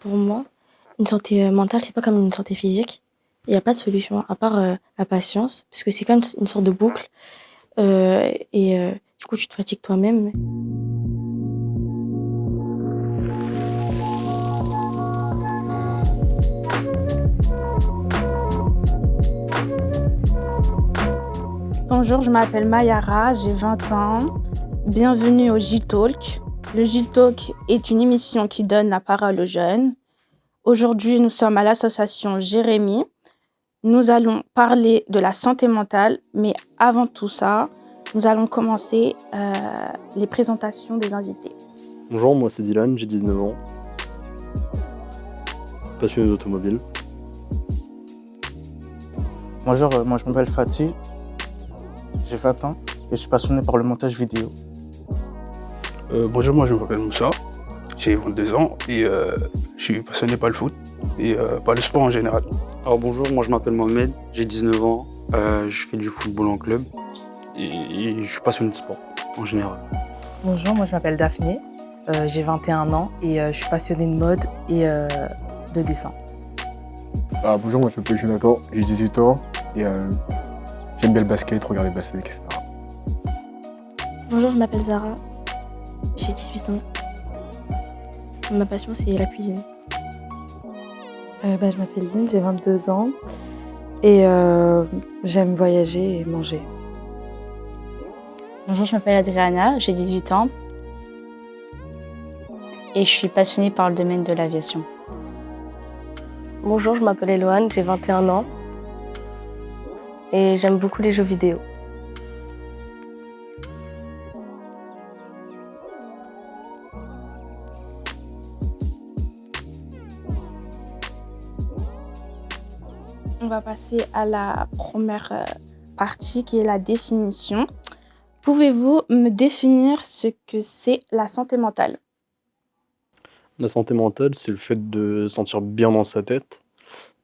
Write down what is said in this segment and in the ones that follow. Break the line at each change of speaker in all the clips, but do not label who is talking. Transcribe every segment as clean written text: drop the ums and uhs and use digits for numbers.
Pour moi, une santé mentale, c'est pas comme une santé physique. Il n'y a pas de solution à part la patience, parce que c'est comme une sorte de boucle. Du coup, tu te fatigues toi-même.
Bonjour, je m'appelle Mayara, j'ai 20 ans. Bienvenue au J-Talk. Le J-Talk est une émission qui donne la parole aux jeunes. Aujourd'hui, nous sommes à l'association Jérémy. Nous allons parler de la santé mentale, mais avant tout ça, nous allons commencer les présentations des invités.
Bonjour, moi c'est Dylan, j'ai 19 ans. Passionné d'automobile.
Bonjour, moi je m'appelle Fatih, j'ai 20 ans et je suis passionné par le montage vidéo.
Bonjour, moi je m'appelle Moussa, j'ai 22 ans et je suis passionné par le foot et par le sport en général.
Alors bonjour, moi je m'appelle Mohamed, j'ai 19 ans, je fais du football en club et je suis passionné de sport en général.
Bonjour, moi je m'appelle Daphné, j'ai 21 ans et je suis passionnée de mode et de dessin.
Bonjour, moi je m'appelle Jonathan, j'ai 18 ans et j'aime bien le basket, regarder le basket, etc.
Bonjour, je m'appelle Zara, j'ai 18 ans. Ma passion, c'est la cuisine.
Je m'appelle Lynn, j'ai 22 ans et j'aime voyager et manger.
Bonjour, je m'appelle Adriana, j'ai 18 ans et je suis passionnée par le domaine de l'aviation.
Bonjour, je m'appelle Eloane, j'ai 21 ans et j'aime beaucoup les jeux vidéo.
On va passer à la première partie qui est la définition. Pouvez-vous me définir ce que c'est la santé mentale ?
La santé mentale, c'est le fait de se sentir bien dans sa tête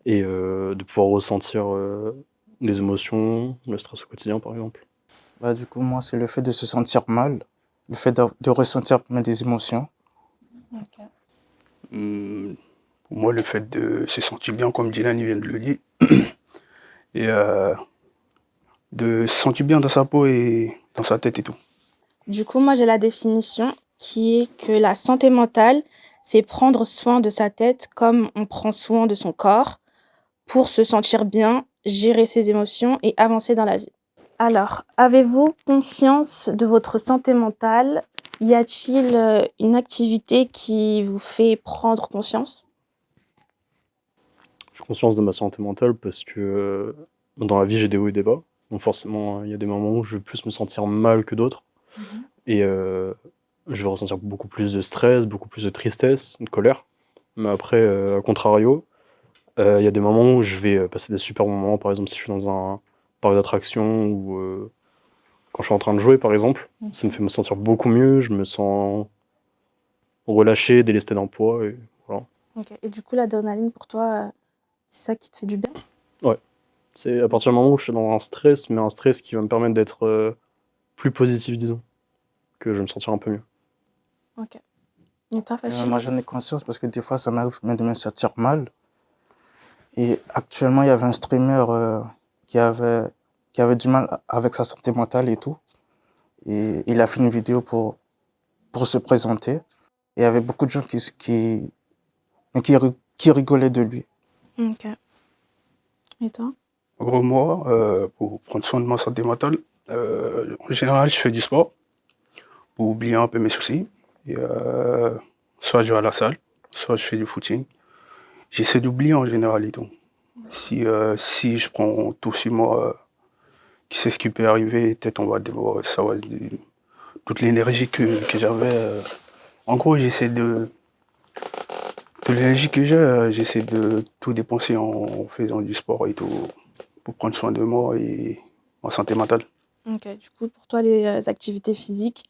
et de pouvoir ressentir les émotions, le stress au quotidien par exemple.
Du coup, moi, c'est le fait de se sentir mal, le fait de ressentir des émotions.
Okay.
Pour moi, le fait de se sentir bien, comme Dylan vient de le dire, et de se sentir bien dans sa peau et dans sa tête et tout.
Du coup, moi, j'ai la définition qui est que la santé mentale, c'est prendre soin de sa tête comme on prend soin de son corps pour se sentir bien, gérer ses émotions et avancer dans la vie. Alors, avez-vous conscience de votre santé mentale ? Y a-t-il une activité qui vous fait prendre conscience ?
J'ai conscience de ma santé mentale parce que dans la vie, j'ai des hauts et des bas. Donc forcément, il y a des moments où je vais plus me sentir mal que d'autres. Et je vais ressentir beaucoup plus de stress, beaucoup plus de tristesse, de colère. Mais après, à contrario, il y a des moments où je vais passer des super moments. Par exemple, si je suis dans un parc d'attractions ou quand je suis en train de jouer, par exemple, ça me fait me sentir beaucoup mieux. Je me sens relâché, délesté d'un poids. Et voilà.
Okay. Et du coup, l'adrénaline, pour toi, c'est ça qui te fait du bien ?
Ouais. C'est à partir du moment où je suis dans un stress, mais un stress qui va me permettre d'être plus positif, disons, que je me sentirai un peu mieux.
Ok. Et toi, Fachi ?
Moi, j'en ai conscience parce que des fois, ça m'arrive même de me sentir mal. Et actuellement, il y avait un streamer qui avait du mal avec sa santé mentale et tout. Et il a fait une vidéo pour se présenter. Et il y avait beaucoup de gens qui rigolaient de lui.
Ok. Et toi ?
En gros, moi, pour prendre soin de ma santé mentale, en général, je fais du sport pour oublier un peu mes soucis. Et, soit je vais à la salle, soit je fais du footing. J'essaie d'oublier en général et tout. Si je prends tout sur moi, qui sait ce qui peut arriver, peut-être on va devoir savoir toute l'énergie que j'avais. En gros, toute l'énergie que j'ai, j'essaie de tout dépenser en faisant du sport et tout, pour prendre soin de moi et en santé mentale.
Ok, du coup, pour toi, les activités physiques,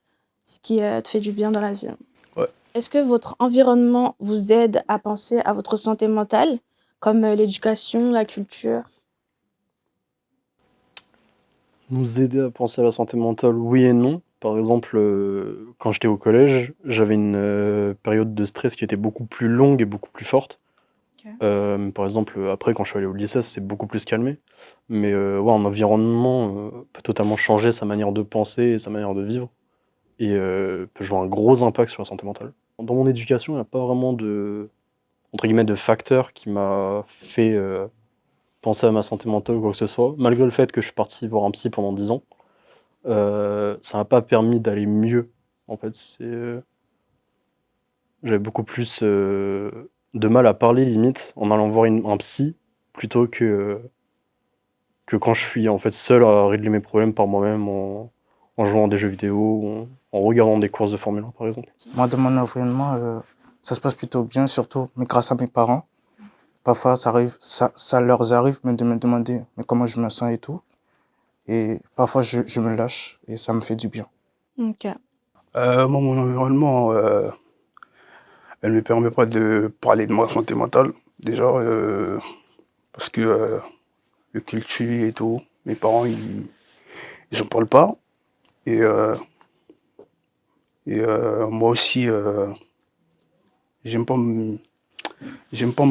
ce qui te fait du bien dans la vie.
Ouais.
Est-ce que votre environnement vous aide à penser à votre santé mentale, comme l'éducation, la culture ?
Nous aider à penser à la santé mentale, oui et non. Par exemple, quand j'étais au collège, j'avais une période de stress qui était beaucoup plus longue et beaucoup plus forte. Par exemple, après, quand je suis allé au lycée, c'est beaucoup plus calmé. Mais ouais, un environnement peut totalement changer sa manière de penser et sa manière de vivre. Et peut jouer un gros impact sur la santé mentale. Dans mon éducation, il n'y a pas vraiment entre guillemets, de facteur qui m'a fait penser à ma santé mentale ou quoi que ce soit. Malgré le fait que je suis parti voir un psy pendant 10 ans, ça m'a pas permis d'aller mieux. En fait, j'avais beaucoup plus de mal à parler limite en allant voir un psy plutôt que quand je suis en fait seul à régler mes problèmes par moi-même en jouant à des jeux vidéo ou en regardant des courses de Formule 1 par exemple.
Moi, dans mon environnement, ça se passe plutôt bien, surtout mais grâce à mes parents. Parfois, ça leur arrive de me demander mais comment je me sens et tout. Et parfois, je me lâche et ça me fait du bien.
Ok.
Moi, mon environnement, elle me permet pas de parler de ma santé mentale, déjà, parce que le culture et tout, mes parents, ils en parlent pas. Et, moi aussi, j'aime pas me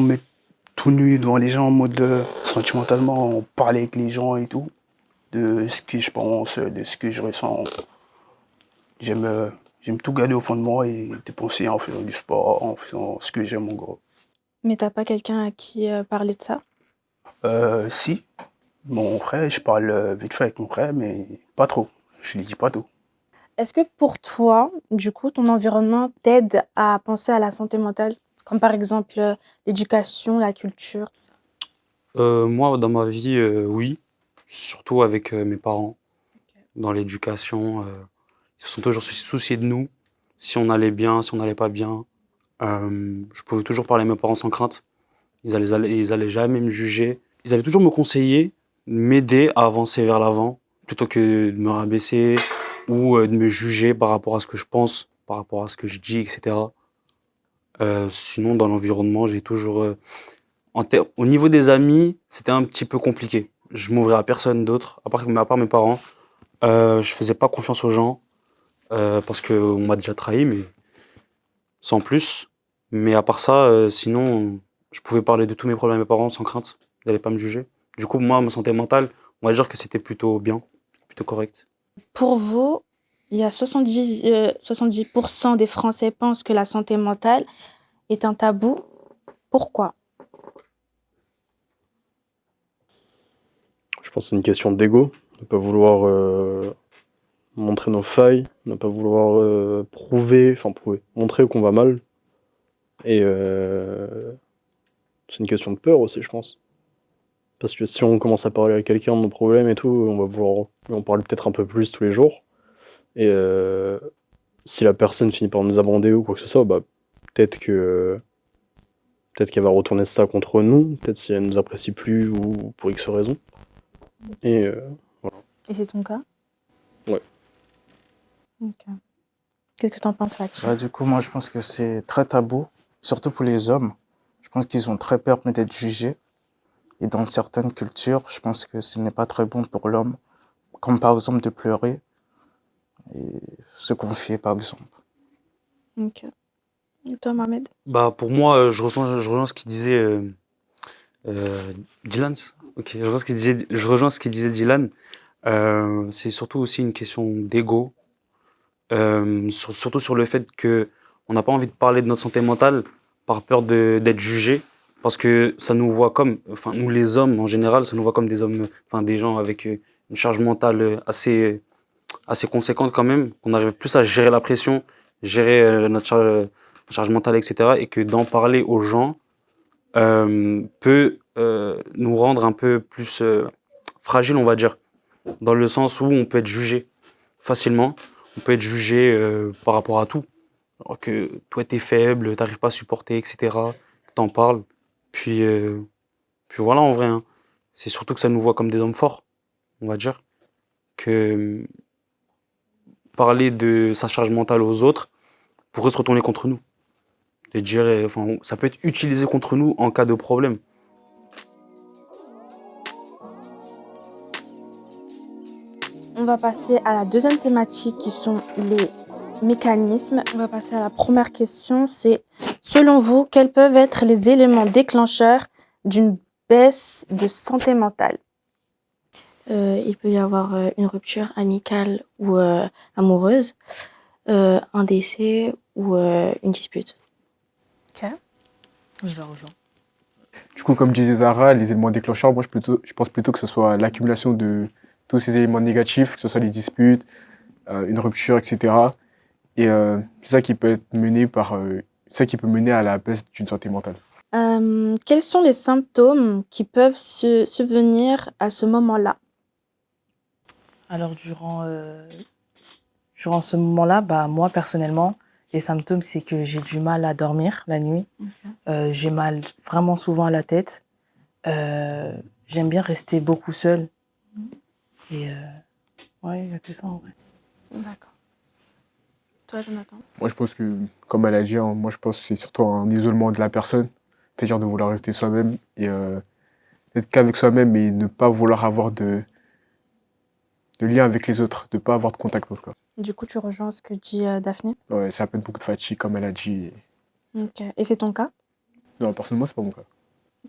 mettre tout nu devant les gens en mode sentimentalement, parler avec les gens et tout, de ce que je pense, de ce que je ressens. J'aime tout garder au fond de moi et dépenser en faisant du sport, en faisant ce que j'aime en gros.
Mais t'as pas quelqu'un à qui parler de ça?
Si, mon frère, je parle vite fait avec mon frère, mais pas trop. Je lui dis pas tout.
Est-ce que pour toi, du coup, ton environnement t'aide à penser à la santé mentale, comme par exemple l'éducation, la culture?
Moi, dans ma vie, oui. Surtout avec mes parents. Dans l'éducation, ils se sont toujours souciés de nous. Si on allait bien, si on n'allait pas bien. Je pouvais toujours parler à mes parents sans crainte. Ils allaient jamais me juger. Ils allaient toujours me conseiller, m'aider à avancer vers l'avant, plutôt que de me rabaisser ou de me juger par rapport à ce que je pense, par rapport à ce que je dis, etc. Sinon, dans l'environnement, j'ai toujours... au niveau des amis, c'était un petit peu compliqué. Je m'ouvrais à personne d'autre, à part mes parents. Je faisais pas confiance aux gens, parce qu'on m'a déjà trahi, mais sans plus. Mais à part ça, sinon, je pouvais parler de tous mes problèmes à mes parents sans crainte. Ils n'allaient pas me juger. Du coup, moi, ma santé mentale, on va dire que c'était plutôt bien, plutôt correct.
Pour vous, il y a 70% des Français pensent que la santé mentale est un tabou. Pourquoi?
Je pense que c'est une question d'ego, de ne pas vouloir montrer nos failles, ne pas vouloir montrer qu'on va mal. Et c'est une question de peur aussi, je pense. Parce que si on commence à parler à quelqu'un de nos problèmes et tout, on va vouloir en parler peut-être un peu plus tous les jours. Et si la personne finit par nous abandonner ou quoi que ce soit, bah, peut-être qu'elle va retourner ça contre nous, peut-être si elle nous apprécie plus ou pour X raison. Et voilà.
Et c'est ton cas?
Ouais.
Ok. Qu'est-ce que tu en penses, Fatih?
Bah, du coup, moi, je pense que c'est très tabou, surtout pour les hommes. Je pense qu'ils ont très peur d'être jugés. Et dans certaines cultures, je pense que ce n'est pas très bon pour l'homme, comme par exemple de pleurer et se confier, par exemple.
Ok. Et toi, Mohamed?
Bah, pour moi, je rejoins ce qu'il disait Dylan. Ok, je rejoins ce qu'il disait Dylan. C'est surtout aussi une question d'ego. Surtout sur le fait que on n'a pas envie de parler de notre santé mentale par peur d'être jugé, parce que ça nous voit comme, enfin nous les hommes en général, ça nous voit comme des hommes, enfin des gens avec une charge mentale assez conséquente quand même. On arrive plus à gérer la pression, gérer notre charge mentale, etc. Et que d'en parler aux gens peut nous rendre un peu plus fragiles, on va dire, dans le sens où on peut être jugé facilement. On peut être jugé par rapport à tout. Alors que toi, t'es faible, t'arrives pas à supporter, etc. T'en parles. Puis voilà, en vrai. Hein. C'est surtout que ça nous voit comme des hommes forts, on va dire. Que parler de sa charge mentale aux autres pourrait se retourner contre nous. De dire, ça peut être utilisé contre nous en cas de problème.
On va passer à la deuxième thématique qui sont les mécanismes. On va passer à la première question, c'est selon vous, quels peuvent être les éléments déclencheurs d'une baisse de santé mentale?
Il peut y avoir une rupture amicale ou amoureuse, un décès ou une dispute.
Ok. Je la rejoins.
Du coup, comme disait Zara, les éléments déclencheurs, moi je pense plutôt que ce soit l'accumulation de tous ces éléments négatifs, que ce soit les disputes, une rupture, etc. Et c'est ça qui peut être mené ça qui peut mener à la baisse d'une santé mentale.
Quels sont les symptômes qui peuvent se subvenir à ce moment-là?
Alors, durant ce moment-là, moi, personnellement, les symptômes, c'est que j'ai du mal à dormir la nuit. J'ai mal vraiment souvent à la tête. J'aime bien rester beaucoup seule. Et ouais, il n'y a que ça en vrai.
D'accord. Toi, Jonathan?
Moi je pense que, comme elle a dit, hein, moi je pense que c'est surtout un isolement de la personne, c'est-à-dire de vouloir rester soi-même et d'être qu'avec soi-même et ne pas vouloir avoir de lien avec les autres, de ne pas avoir de contact en tout cas.
Du coup, tu rejoins ce que dit Daphné?
Ouais, ça appelle beaucoup de fatigue, comme elle a dit.
Ok. Et c'est ton cas?
Non, personnellement, c'est pas mon cas.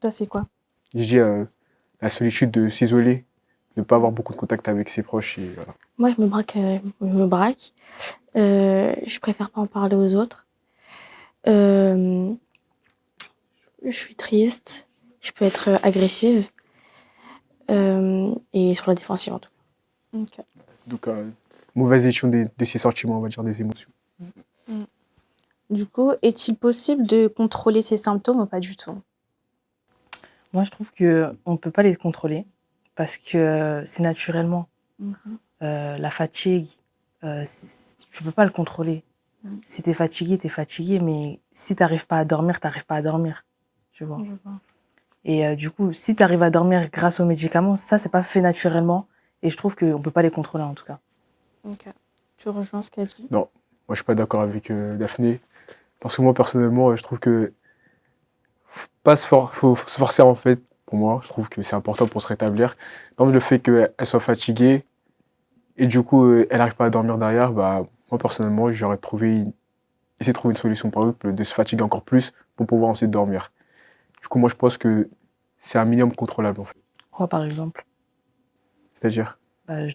Toi, c'est quoi?
Je dis la solitude de s'isoler, de ne pas avoir beaucoup de contact avec ses proches. Et, voilà.
Moi, je me braque. Je préfère pas en parler aux autres. Je suis triste. Je peux être agressive. Et sur la défensive, en tout cas.
Ok.
Donc, mauvaise gestion de ses sentiments, on va dire, des émotions.
Du coup, est-il possible de contrôler ces symptômes ou pas du tout?
Moi, je trouve qu'on ne peut pas les contrôler parce que c'est naturellement. La fatigue, tu ne peux pas le contrôler. Si tu es fatigué, mais si tu n'arrives pas à dormir, tu n'arrives pas à dormir. Tu vois. Et du coup, si tu arrives à dormir grâce aux médicaments, ça, c'est pas fait naturellement. Et je trouve qu'on ne peut pas les contrôler en tout cas.
Ok. Tu rejoins ce qu'elle dit?
Non, moi je suis pas d'accord avec Daphné. Parce que moi, personnellement, je trouve que faut se forcer en fait. Pour moi, je trouve que c'est important pour se rétablir. Donc le fait qu'elle soit fatiguée et du coup elle n'arrive pas à dormir derrière, bah moi personnellement, essayé de trouver une solution par exemple de se fatiguer encore plus pour pouvoir ensuite dormir. Du coup, moi je pense que c'est un minimum contrôlable en fait.
Quoi par exemple?
C'est-à-dire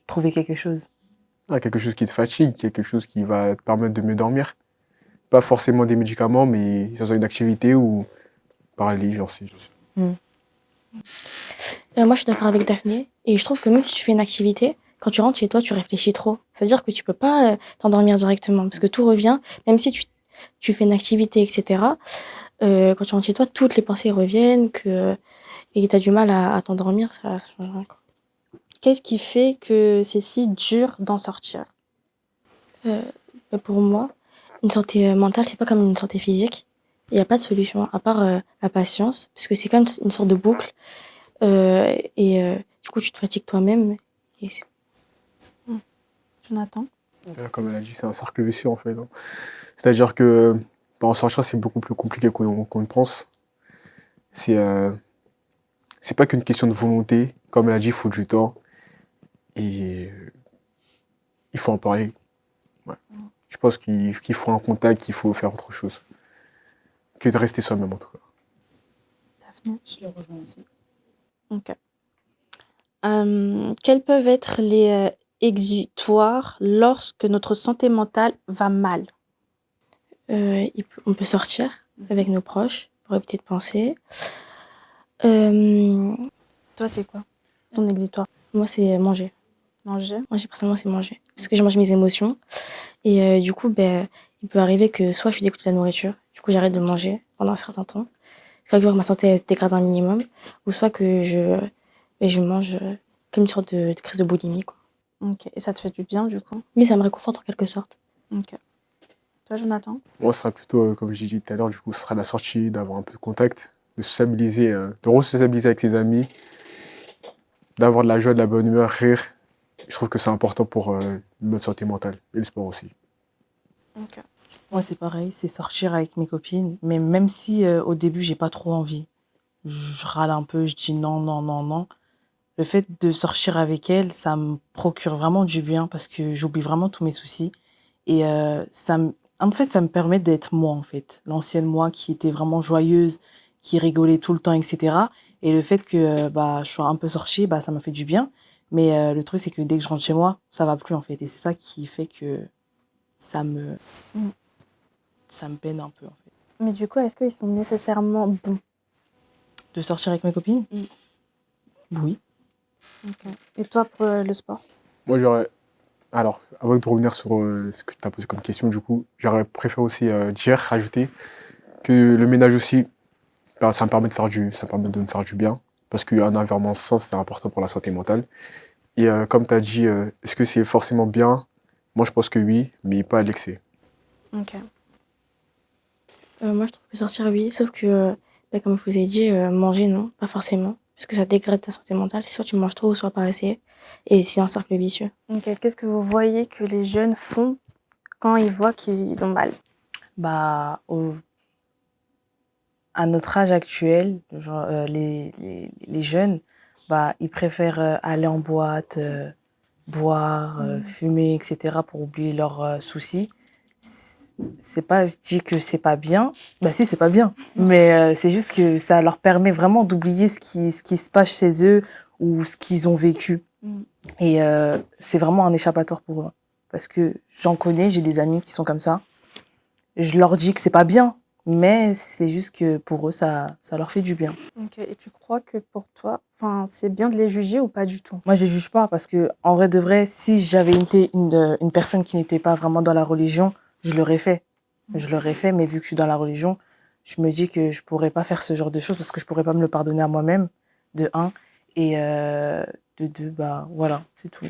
trouver quelque chose.
quelque chose qui te fatigue, quelque chose qui va te permettre de mieux dormir. Pas forcément des médicaments, mais que ce soit une activité ou parler, genre si.
Moi, je suis d'accord avec Daphné. Et je trouve que même si tu fais une activité, quand tu rentres chez toi, tu réfléchis trop. Ça veut dire que tu peux pas t'endormir directement. Parce que tout revient, même si tu fais une activité, etc. Quand tu rentres chez toi, toutes les pensées reviennent et tu as du mal à t'endormir, ça change rien, quoi.
Qu'est-ce qui fait que c'est si dur d'en sortir?
Pour moi, une santé mentale, c'est pas comme une santé physique. Il n'y a pas de solution, à part la patience, puisque c'est comme une sorte de boucle. Du coup, tu te fatigues toi-même. Et
Jonathan?
Comme elle a dit, c'est un cercle vicieux en fait. Hein. C'est-à-dire que pour en sortir, c'est beaucoup plus compliqué qu'on ne pense. C'est pas qu'une question de volonté. Comme elle a dit, il faut du temps. Et il faut en parler. Ouais. Je pense qu'il faut un contact, qu'il faut faire autre chose. Que de rester soi-même en tout cas.
Daphné?
Je le rejoins aussi.
Ok. Quels peuvent être les exutoires lorsque notre santé mentale va mal?
on peut sortir avec nos proches pour éviter de penser.
Toi, c'est quoi ton exutoire?
Moi, c'est manger.
Manger?
Manger, personnellement, c'est manger. Parce que je mange mes émotions. Et du coup, il peut arriver que soit je suis dégoûtée de la nourriture, du coup, j'arrête de manger pendant un certain temps. Soit que ma santé se dégrade un minimum, ou soit que je mange comme une sorte de crise de boulimie, quoi.
Ok. Et ça te fait du bien, du coup?
Mais ça me réconforte en quelque sorte.
Ok. Toi, Jonathan?
Moi, ce sera plutôt, comme j'ai dit tout à l'heure, du coup, ce sera la sortie, d'avoir un peu de contact, de sociabiliser, de re-sociabiliser avec ses amis, d'avoir de la joie, de la bonne humeur, rire. Je trouve que c'est important pour notre santé mentale et le sport aussi.
Ok.
Moi, c'est pareil, c'est sortir avec mes copines. Mais même si au début, j'ai pas trop envie, je râle un peu, je dis non, non, non, non. le fait de sortir avec elle, ça me procure vraiment du bien parce que j'oublie vraiment tous mes soucis. Et en fait, ça me permet d'être moi, en fait. L'ancienne moi qui était vraiment joyeuse, qui rigolait tout le temps, etc. Et le fait que je sois un peu sortie, ça m'a fait du bien. Mais le truc, c'est que dès que je rentre chez moi, ça va plus, en fait. Et c'est ça qui fait que ça me,
Mm.
ça me peine un peu, en fait.
Mais du coup, est-ce qu'ils sont nécessairement bons?
De sortir avec mes copines?
Mm.
Oui.
Ok. Et toi, pour le sport?
Moi, j'aurais. Alors, avant de revenir sur ce que tu as posé comme question, du coup, j'aurais préféré aussi dire, rajouter que le ménage aussi, ça me permet ça me permet de me faire du bien. Parce qu'un environnement sain, c'est important pour la santé mentale. Et comme tu as dit, est-ce que c'est forcément bien? Moi, je pense que oui, mais pas à l'excès.
Ok.
Moi, je trouve que sortir, oui, sauf que, comme je vous ai dit, manger, non, pas forcément. Parce que ça dégrade ta santé mentale. Soit tu manges trop, soit pas assez. Et c'est un cercle vicieux.
Ok. Qu'est-ce que vous voyez que les jeunes font quand ils voient qu'ils ont mal?
À notre âge actuel, genre, les jeunes, ils préfèrent aller en boîte, boire, fumer, etc. pour oublier leurs soucis. C'est pas, je dis que c'est pas bien. Si, c'est pas bien. Mais c'est juste que ça leur permet vraiment d'oublier ce qui se passe chez eux ou ce qu'ils ont vécu. Et c'est vraiment un échappatoire pour eux. Parce que j'en connais, j'ai des amis qui sont comme ça. Je leur dis que c'est pas bien, mais c'est juste que pour eux, ça leur fait du bien.
Ok. Et tu crois que pour toi, c'est bien de les juger ou pas du tout?
Moi, je les juge pas parce que, en vrai de vrai, si j'avais été une personne qui n'était pas vraiment dans la religion, je l'aurais fait. Je l'aurais fait, mais vu que je suis dans la religion, je me dis que je pourrais pas faire ce genre de choses parce que je pourrais pas me le pardonner à moi-même, de un. Et de deux, voilà, c'est tout.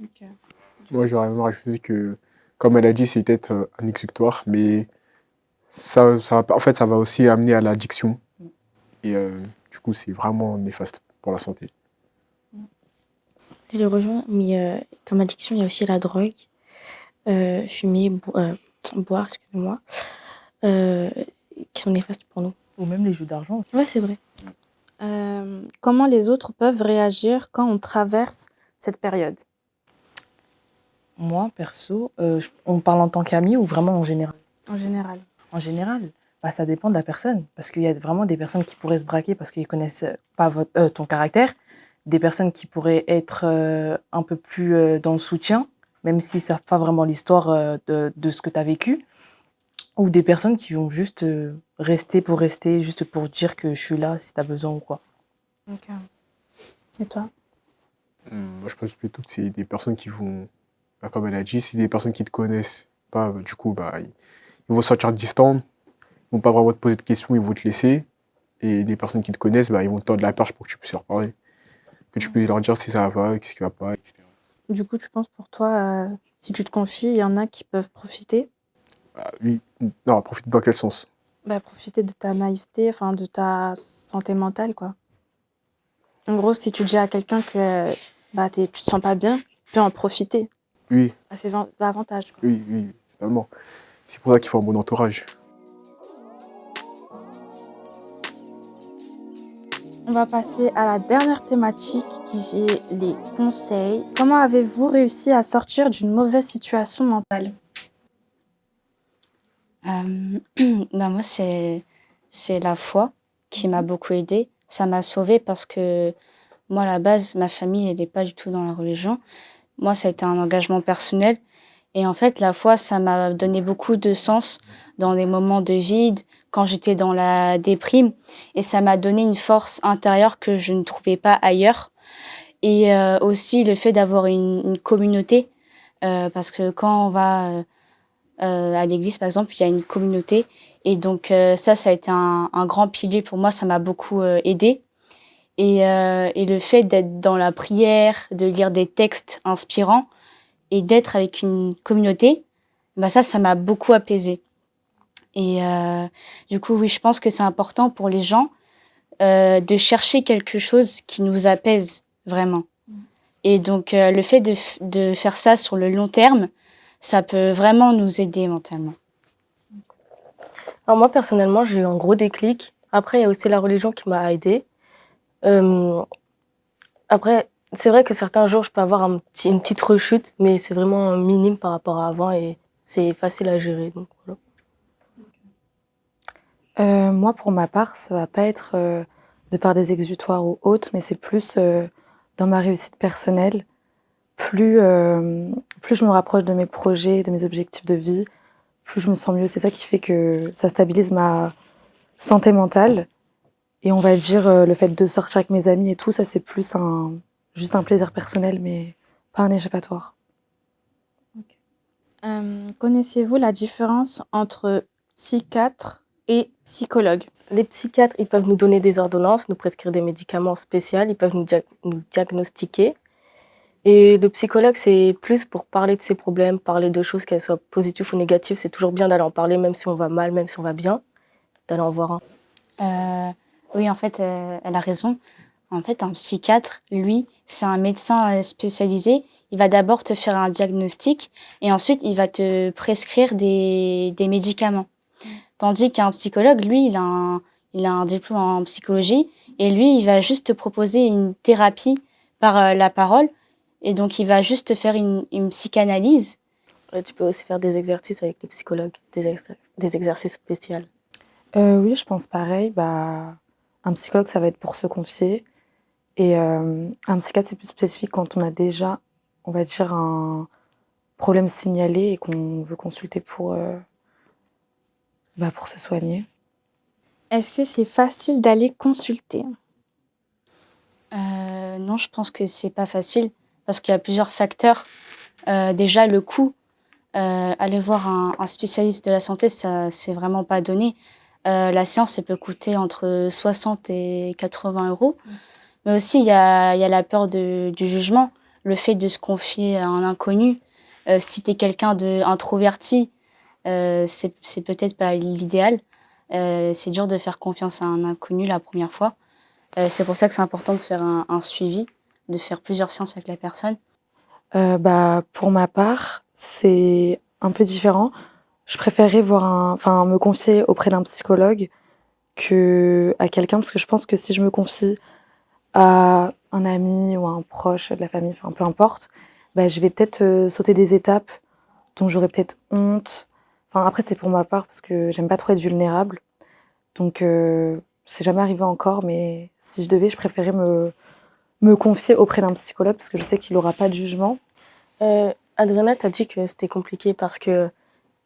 Ok.
Moi, j'aurais vraiment rajouté que, comme elle a dit, c'est peut-être un exutoire, mais en fait, ça va aussi amener à l'addiction. Et du coup, c'est vraiment néfaste pour la santé.
Je les rejoins, mais comme addiction, il y a aussi la drogue, fumer, boire, excusez-moi, qui sont néfastes pour nous.
Ou même les jeux d'argent aussi.
Ouais, c'est vrai.
Comment les autres peuvent réagir quand on traverse cette période?
Moi, perso, on parle en tant qu'ami ou vraiment en général?
En général.
En général, ça dépend de la personne. Parce qu'il y a vraiment des personnes qui pourraient se braquer parce qu'ils connaissent pas ton caractère. Des personnes qui pourraient être un peu plus dans le soutien, même s'ils ne savent pas vraiment l'histoire de ce que tu as vécu. Ou des personnes qui vont juste rester, juste pour dire que je suis là si tu as besoin ou quoi.
Ok. Et toi?
Moi, je pense plutôt que c'est des personnes qui vont, comme elle a dit, c'est des personnes qui te connaissent pas, du coup, ils vont sortir distant, ils vont pas vraiment te poser de questions, ils vont te laisser. Et des personnes qui te connaissent, ils vont te tendre la perche pour que tu puisses leur parler. Que tu puisses leur dire si ça va, qu'est-ce qui va pas, etc.
Du coup, tu penses pour toi, si tu te confies, il y en a qui peuvent profiter?
Oui, non, profiter dans quel sens?
Profiter de ta naïveté, de ta santé mentale, quoi. En gros, si tu dis à quelqu'un que tu te sens pas bien, tu peux en profiter.
Oui,
C'est l'avantage, quoi.
oui, totalement. C'est pour ça qu'il faut un bon entourage.
On va passer à la dernière thématique qui est les conseils. Comment avez-vous réussi à sortir d'une mauvaise situation mentale?
Moi, c'est la foi qui m'a beaucoup aidée. Ça m'a sauvée parce que moi, à la base, ma famille, elle n'est pas du tout dans la religion. Moi, ça a été un engagement personnel. Et en fait, la foi, ça m'a donné beaucoup de sens dans des moments de vide, quand j'étais dans la déprime. Et ça m'a donné une force intérieure que je ne trouvais pas ailleurs. Et aussi le fait d'avoir une communauté. Parce que quand on va à l'église, par exemple, il y a une communauté. Et donc ça a été un grand pilier pour moi. Ça m'a beaucoup aidée. Et le fait d'être dans la prière, de lire des textes inspirants et d'être avec une communauté, ça m'a beaucoup apaisée. Et du coup, oui, je pense que c'est important pour les gens de chercher quelque chose qui nous apaise vraiment. Et donc, le fait de faire ça sur le long terme, ça peut vraiment nous aider mentalement.
Alors moi, personnellement, j'ai eu un gros déclic. Après, il y a aussi la religion qui m'a aidée. Après, c'est vrai que certains jours, je peux avoir une petite rechute, mais c'est vraiment minime par rapport à avant et c'est facile à gérer. Donc, voilà.
Moi, pour ma part, ça va pas être de par des exutoires ou autres, mais c'est plus dans ma réussite personnelle. Plus je me rapproche de mes projets, de mes objectifs de vie, plus je me sens mieux. C'est ça qui fait que ça stabilise ma santé mentale. Et on va dire, le fait de sortir avec mes amis et tout, ça c'est plus juste un plaisir personnel, mais pas un échappatoire.
Connaissez-vous la différence entre psychiatre et psychologue?
Les psychiatres, ils peuvent nous donner des ordonnances, nous prescrire des médicaments spéciaux, ils peuvent nous diagnostiquer. Et le psychologue, c'est plus pour parler de ses problèmes, parler de choses, qu'elles soient positives ou négatives. C'est toujours bien d'aller en parler, même si on va mal, même si on va bien, d'aller en voir un.
Oui, en fait, elle a raison. En fait, un psychiatre, lui, c'est un médecin spécialisé. Il va d'abord te faire un diagnostic et ensuite, il va te prescrire des médicaments. Tandis qu'un psychologue, lui, il a un diplôme en psychologie et lui, il va juste te proposer une thérapie par la parole. Et donc, il va juste te faire une psychanalyse.
Tu peux aussi faire des exercices avec les psychologues, des exercices spéciaux.
Oui, je pense pareil. Un psychologue, ça va être pour se confier. Et un psychiatre, c'est plus spécifique quand on a déjà, on va dire, un problème signalé et qu'on veut consulter pour se soigner.
Est-ce que c'est facile d'aller consulter?
Non, je pense que c'est pas facile parce qu'il y a plusieurs facteurs. Déjà, le coût. Aller voir un spécialiste de la santé, ça, c'est vraiment pas donné. La séance, elle peut coûter entre 60 et 80 €. Mais aussi, il y a la peur du jugement, le fait de se confier à un inconnu. Si tu es quelqu'un d'introverti, c'est peut-être pas l'idéal. C'est dur de faire confiance à un inconnu la première fois. C'est pour ça que c'est important de faire un suivi, de faire plusieurs séances avec la personne.
Pour ma part, c'est un peu différent. Je préférerais me confier auprès d'un psychologue que à quelqu'un, parce que je pense que si je me confie à un ami ou à un proche de la famille, enfin peu importe, je vais peut-être sauter des étapes dont j'aurais peut-être honte. Enfin après c'est pour ma part parce que j'aime pas trop être vulnérable. Donc c'est jamais arrivé encore, mais si je devais, je préférais me confier auprès d'un psychologue parce que je sais qu'il aura pas de jugement.
Adriana t'a dit que c'était compliqué parce que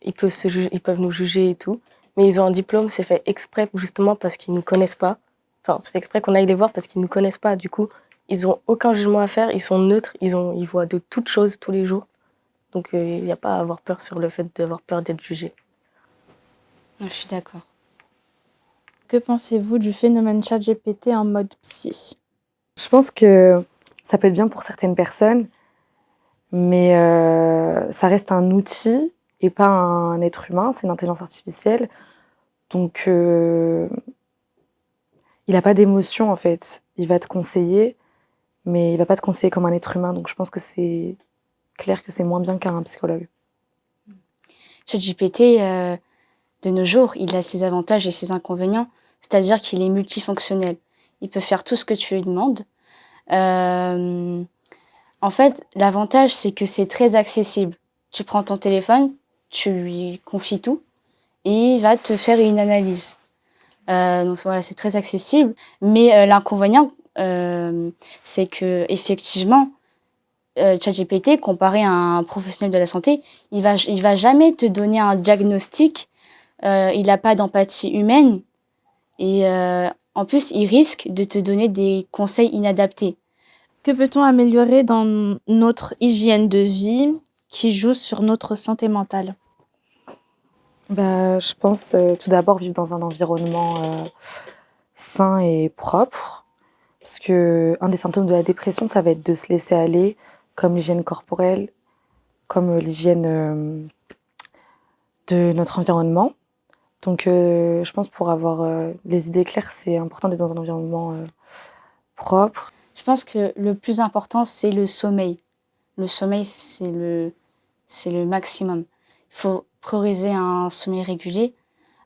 ils peuvent nous juger et tout, mais ils ont un diplôme, c'est fait exprès justement parce qu'ils nous connaissent pas. Enfin, c'est fait exprès qu'on aille les voir parce qu'ils nous connaissent pas. Du coup, ils ont aucun jugement à faire, ils sont neutres, ils voient de toutes choses tous les jours. Donc, il n'y a pas à avoir peur sur le fait d'avoir peur d'être jugé.
Je suis d'accord.
Que pensez-vous du phénomène ChatGPT en mode psy?
Je pense que ça peut être bien pour certaines personnes, mais ça reste un outil et pas un être humain, c'est une intelligence artificielle. Donc, il n'a pas d'émotion en fait. Il va te conseiller, mais il va pas te conseiller comme un être humain. Donc, je pense que c'est clair que c'est moins bien qu'un psychologue.
ChatGPT, de nos jours, il a ses avantages et ses inconvénients. C'est-à-dire qu'il est multifonctionnel. Il peut faire tout ce que tu lui demandes. En fait, l'avantage, c'est que c'est très accessible. Tu prends ton téléphone, tu lui confies tout et il va te faire une analyse. Donc voilà, c'est très accessible. Mais l'inconvénient, c'est que effectivement, ChatGPT, comparé à un professionnel de la santé, il va jamais te donner un diagnostic. Il n'a pas d'empathie humaine et en plus, il risque de te donner des conseils inadaptés.
Que peut-on améliorer dans notre hygiène de vie qui joue sur notre santé mentale?
Je pense tout d'abord vivre dans un environnement sain et propre. Parce que un des symptômes de la dépression, ça va être de se laisser aller, comme l'hygiène corporelle, comme l'hygiène de notre environnement. Donc je pense pour avoir les idées claires, c'est important d'être dans un environnement propre.
Je pense que le plus important, c'est le sommeil. Le sommeil, c'est le maximum. Il faut prioriser un sommeil régulier.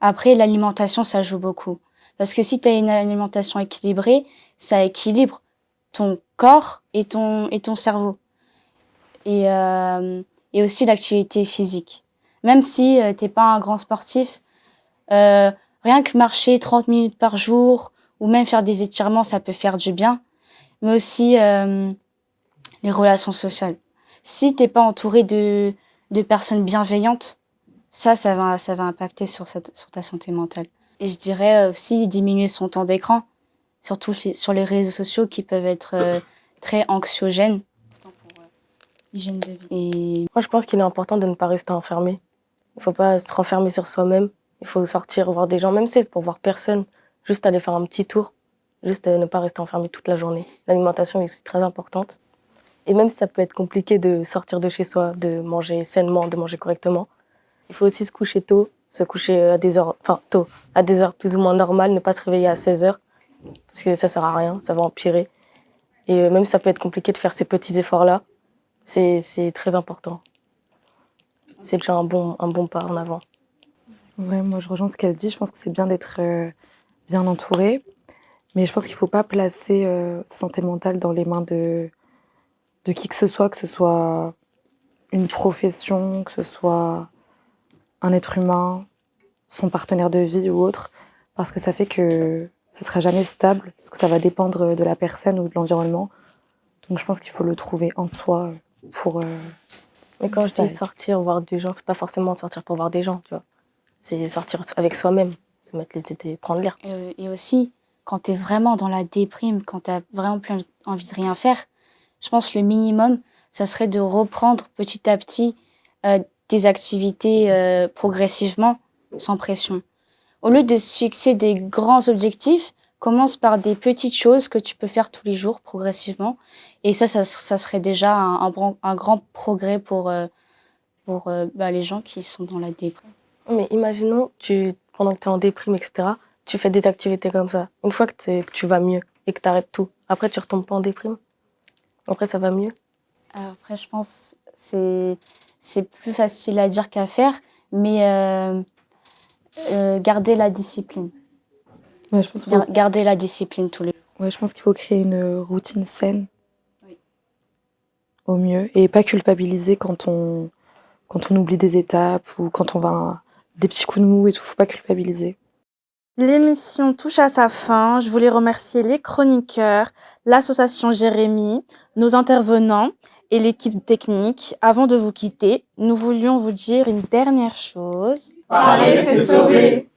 Après, l'alimentation, ça joue beaucoup. Parce que si tu as une alimentation équilibrée, ça équilibre ton corps et ton cerveau. Et aussi l'activité physique. Même si t'es pas un grand sportif, rien que marcher 30 minutes par jour ou même faire des étirements, ça peut faire du bien. Mais aussi les relations sociales. Si t'es pas entouré de personnes bienveillantes, ça va impacter sur ta santé mentale. Et je dirais aussi diminuer son temps d'écran, surtout sur les réseaux sociaux qui peuvent être très anxiogènes. Hygiène de vie. Et
Moi, je pense qu'il est important de ne pas rester enfermé. Il faut pas se renfermer sur soi-même. Il faut sortir, voir des gens, même si c'est pour voir personne. Juste aller faire un petit tour. Juste ne pas rester enfermé toute la journée. L'alimentation est aussi très importante. Et même si ça peut être compliqué de sortir de chez soi, de manger sainement, de manger correctement, il faut aussi se coucher tôt, se coucher à des heures, enfin tôt, à des heures plus ou moins normales, ne pas se réveiller à 16 heures, parce que ça sert à rien, ça va empirer. Et même si ça peut être compliqué de faire ces petits efforts-là, c'est très important. C'est déjà un bon pas en avant.
Ouais, moi je rejoins ce qu'elle dit. Je pense que c'est bien d'être bien entouré. Mais je pense qu'il ne faut pas placer sa santé mentale dans les mains de qui que ce soit une profession, que ce soit un être humain, son partenaire de vie ou autre, parce que ça fait que ce ne sera jamais stable, parce que ça va dépendre de la personne ou de l'environnement. Donc je pense qu'il faut le trouver en soi pour...
Mais quand je dis sortir, voir des gens, c'est pas forcément sortir pour voir des gens, tu vois. C'est sortir avec soi-même, se mettre les idées, prendre l'air.
Et aussi, quand tu es vraiment dans la déprime, quand tu n'as vraiment plus envie de rien faire, je pense que le minimum, ça serait de reprendre petit à petit des activités progressivement, sans pression. Au lieu de se fixer des grands objectifs, commence par des petites choses que tu peux faire tous les jours progressivement. Et ça serait déjà un grand progrès pour les gens qui sont dans la déprime.
Mais imaginons, pendant que tu es en déprime, etc., tu fais des activités comme ça. Une fois que tu vas mieux et que tu arrêtes tout, après tu retombes pas en déprime? Après ça va mieux?
Après, je pense que c'est plus facile à dire qu'à faire, mais garder la discipline.
Ouais, je pense
Garder la discipline tous les jours.
Ouais, je pense qu'il faut créer une routine saine, au mieux, et pas culpabiliser quand on oublie des étapes ou quand on va des petits coups de mou et tout, faut pas culpabiliser.
L'émission touche à sa fin. Je voulais remercier les chroniqueurs, l'association Jérémy, nos intervenants et l'équipe technique. Avant de vous quitter, nous voulions vous dire une dernière chose.
Parler, c'est sauver.